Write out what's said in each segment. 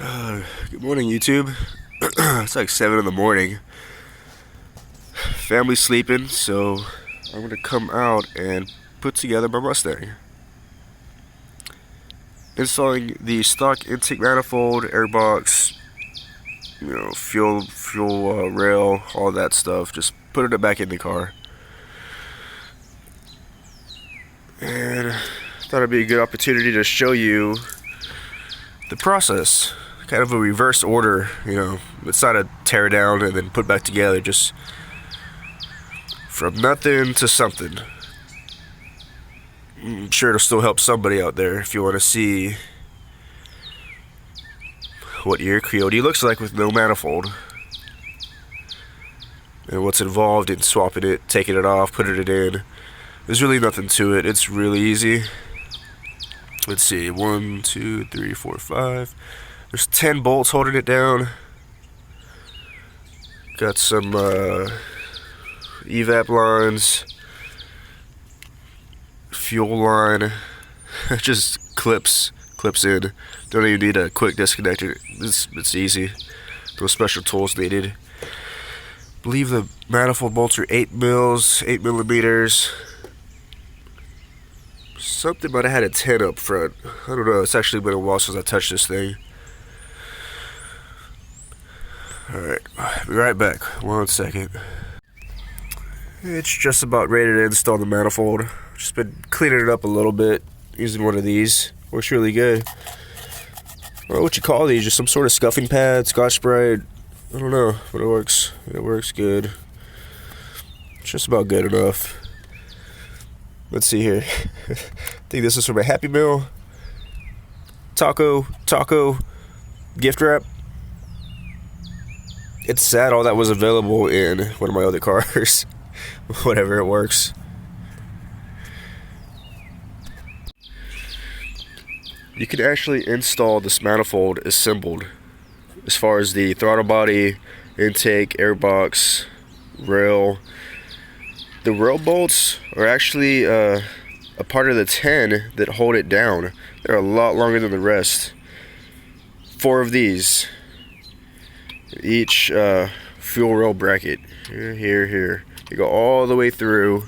Good morning, YouTube. It's like 7 in the morning. Family's sleeping, so I'm gonna come out and put together my Mustang. Installing the stock intake manifold, airbox, fuel rail, all that stuff. Just putting it back in the car. And I thought it'd be a good opportunity to show you the process. Kind of a reverse order, It's not a tear down and then put back together, just from nothing to something. I'm sure it'll still help somebody out there if you want to see what your Coyote looks like with no manifold. And what's involved in swapping it, taking it off, putting it in. There's really nothing to it. It's really easy. Let's see, 1, 2, 3, 4, 5. There's 10 bolts holding it down. Got some evap lines, fuel line. Just clips in. Don't even need a quick disconnector. It's easy. No special tools needed. I believe the manifold bolts are 8 millimeters. Something might have had a 10 up front. I don't know. It's actually been a while since I touched this thing. Alright, I'll be right back. 1 second. It's just about ready to install the manifold. Just been cleaning it up a little bit using one of these. Works really good. I don't know what you call these, just some sort of scuffing pad, Scotch-Brite. I don't know, but it works. It works good. It's just about good enough. Let's see here. I think this is from a Happy Meal. Taco gift wrap. It's sad all that was available in one of my other cars. Whatever, it works. You can actually install this manifold assembled, as far as the throttle body, intake, airbox, rail. The rail bolts are actually a part of the 10 that hold it down. They're a lot longer than the rest. 4 of these. Each fuel rail bracket. Here. You go all the way through.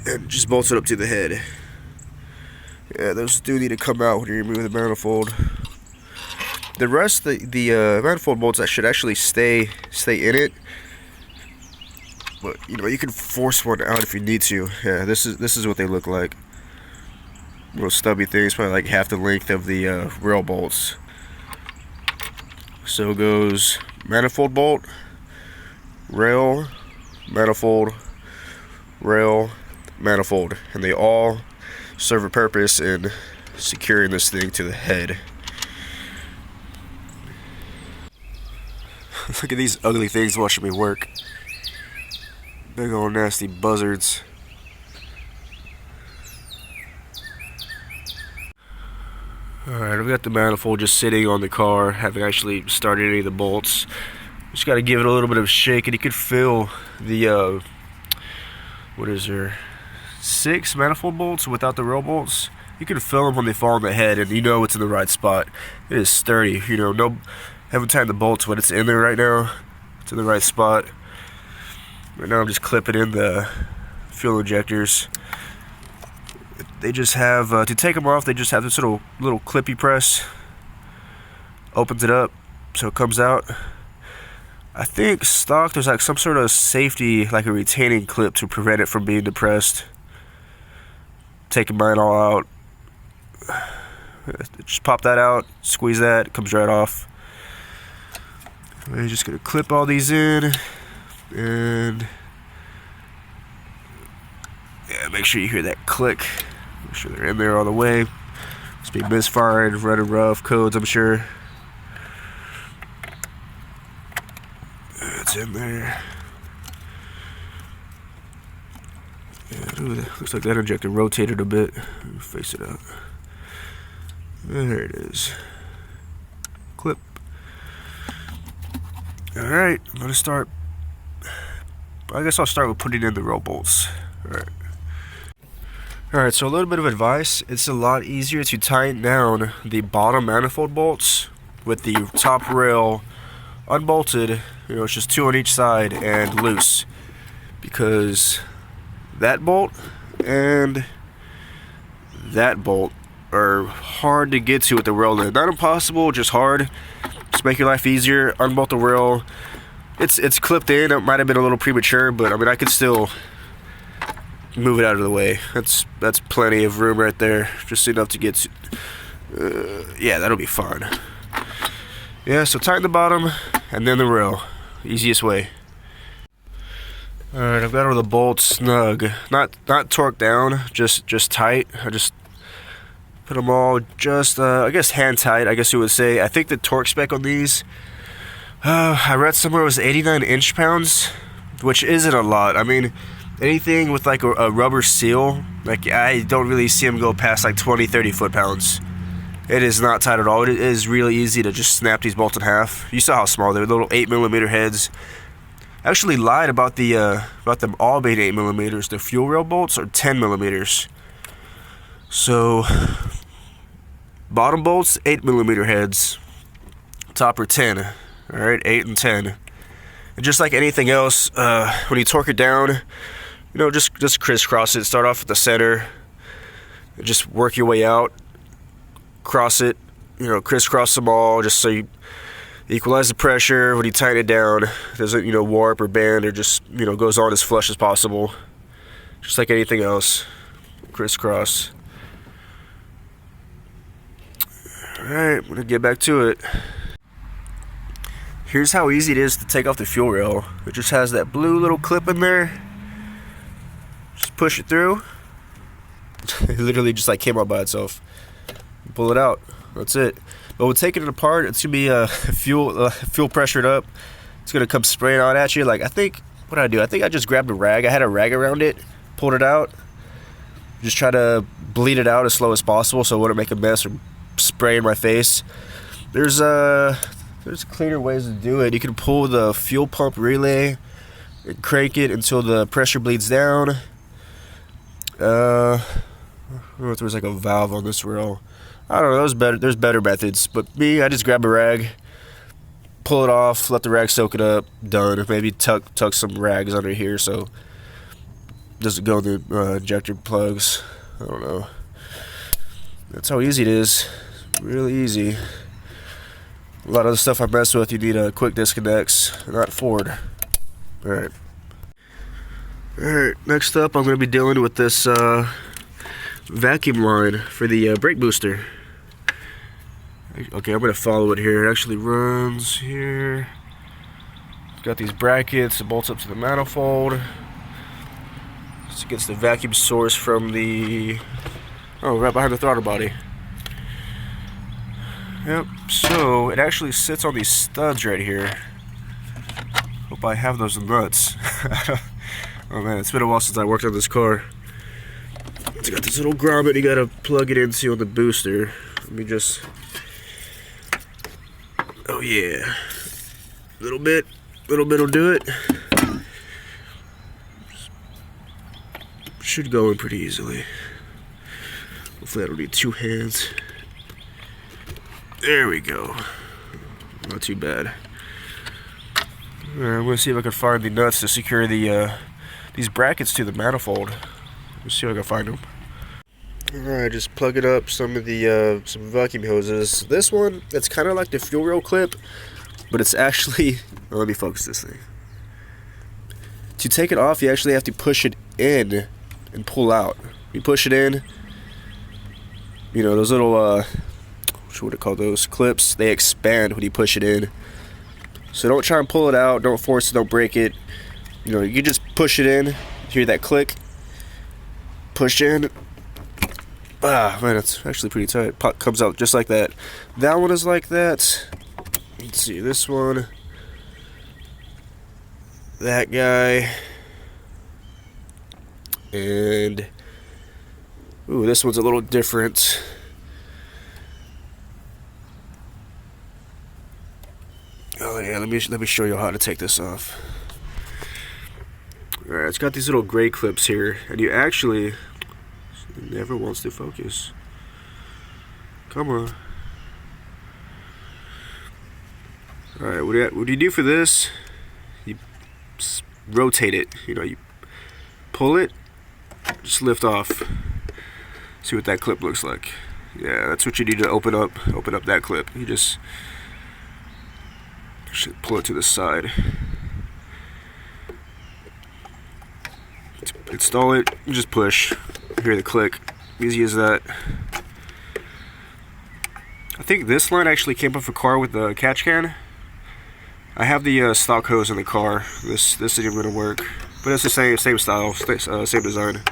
And just bolts it up to the head. Yeah, those do need to come out when you remove the manifold. The rest, the manifold bolts that should actually stay in it. But you can force one out if you need to. Yeah, this is what they look like. Little stubby things, probably like half the length of the rail bolts. So goes manifold bolt, rail, manifold, rail, manifold, and they all serve a purpose in securing this thing to the head. Look at these ugly things watching me work. Big old nasty buzzards. Alright, I've got the manifold just sitting on the car, haven't actually started any of the bolts. Just got to give it a little bit of a shake, and you could feel the, 6 manifold bolts without the rail bolts. You can feel them when they fall on the head, and it's in the right spot. It is sturdy, haven't tightened the bolts, but it's in there right now. It's in the right spot. Right now I'm just clipping in the fuel injectors. They just have, to take them off, they just have this little clippy press. Opens it up, so it comes out. I think stock, there's like some sort of safety, like a retaining clip to prevent it from being depressed. Taking mine all out. Just pop that out, squeeze that, it comes right off. We're just going to clip all these in. And yeah, make sure you hear that click. Make sure they're in there all the way. Must be misfiring, running rough codes, I'm sure. It's in there. Yeah, looks like that injector rotated a bit. Face it out. There it is. Clip. Alright, I'm gonna start. I guess I'll start with putting in the rail bolts. Alright. Alright, so a little bit of advice. It's a lot easier to tighten down the bottom manifold bolts with the top rail unbolted. You know, it's just 2 on each side and loose. Because that bolt and that bolt are hard to get to with the rail lid. Not impossible, just hard. Just make your life easier. Unbolt the rail. It's clipped in. It might have been a little premature, but I mean I could still move it out of the way. That's plenty of room right there. Just enough to get to, yeah, that'll be fine. Yeah, so tighten the bottom and then the rail. Easiest way. Alright, I've got all the bolts snug. Not torqued down, just tight. I just put them all just, I guess hand tight, I guess you would say. I think the torque spec on these, I read somewhere it was 89 inch-pounds, which isn't a lot. I mean, anything with like a rubber seal, like I don't really see them go past like 20-30 foot-pounds. It is not tight at all. It is really easy to just snap these bolts in half. You saw how small they were, little 8mm heads. I actually lied about them all being 8mm. The fuel rail bolts are 10mm. So bottom bolts 8mm heads, top are 10. All right, 8 and 10. And just like anything else, when you torque it down, you know, just crisscross it. Start off at the center, and just work your way out. Cross it, you know, crisscross them all, just so you equalize the pressure. When you tighten it down, it doesn't, you know, warp or bend, or just, you know, goes on as flush as possible. Just like anything else, crisscross. Alright, I'm gonna get back to it. Here's how easy it is to take off the fuel rail. It just has that blue little clip in there. Just push it through. It literally just like came out by itself. Pull it out. That's it. But with taking it apart, it's gonna be fuel pressured up. It's gonna come spraying out at you. Like I think I just grabbed a rag. I had a rag around it, pulled it out. Just try to bleed it out as slow as possible so it wouldn't make a mess or spray in my face. There's cleaner ways to do it. You can pull the fuel pump relay and crank it until the pressure bleeds down. I don't know if there's like a valve on this rail. I don't know, there's better methods, but me, I just grab a rag, pull it off, let the rag soak it up, done. Or maybe tuck some rags under here so it doesn't go in the injector plugs. I don't know. That's how easy it is. Really easy. A lot of the stuff I mess with, you need quick disconnects, not Ford. Alright. Alright, next up I'm going to be dealing with this vacuum line for the brake booster. Okay, I'm going to follow it here. It actually runs here. It's got these brackets. It bolts up to the manifold. So it gets the vacuum source from the... oh, right behind the throttle body. Yep, so it actually sits on these studs right here. Hope I have those nuts. Oh man, it's been a while since I worked on this car. It's got this little grommet you gotta plug it into on the booster. Let me just... oh yeah. Little bit will do it. Should go in pretty easily. Hopefully I don't need two hands. There we go. Not too bad. Alright, I'm gonna see if I can find the nuts to secure the these brackets to the manifold. Let's see if I can find them. Alright, just plugging up some of the some vacuum hoses. This one, it's kind of like the fuel rail clip, but it's actually... well, let me focus this thing. To take it off, you actually have to push it in and pull out. You push it in, you know, those little what would I call those clips? They expand when you push it in. So don't try and pull it out. Don't force it. Don't break it. You know, you just push it in. Hear that click? Push in. Ah, man, it's actually pretty tight. Pop comes out just like that. That one is like that. Let's see, this one. That guy. And ooh, this one's a little different. Oh yeah, let me show you how to take this off. Alright, it's got these little gray clips here, and you actually, It never wants to focus. Come on. Alright, what do you do for this? You rotate it. You know, you pull it, just lift off. See what that clip looks like. Yeah, that's what you need to open up that clip. You just should pull it to the side. Install it, you just push. Hear the click. Easy as that. I think this line actually came off a car with the catch can. I have the stock hose in the car. This isn't even gonna work, but it's the same style, same design.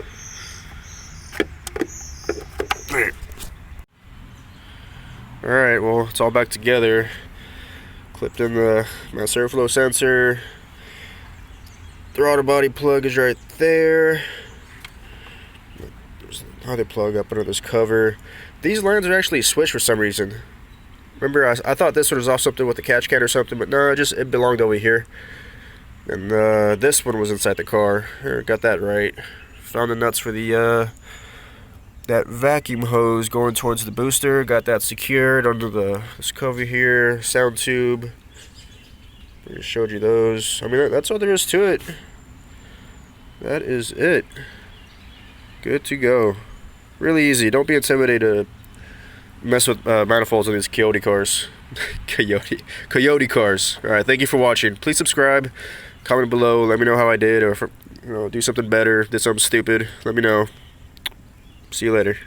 Alright, well, it's all back together. Clipped in the mass airflow sensor. Throttle body plug is right there. There's another plug up under this cover. These lines are actually switched for some reason. Remember, I thought this one was off something with the catch can or something, but no, it belonged over here. And this one was inside the car. Got that right. Found the nuts for the that vacuum hose going towards the booster. Got that secured under this cover here. Sound tube. I just showed you those. I mean, that's all there is to it. That is it. Good to go. Really easy. Don't be intimidated to mess with manifolds on these Coyote cars. Coyote cars. Alright, thank you for watching. Please subscribe, comment below, let me know how I did, or if, do something better, did something stupid, let me know. See you later.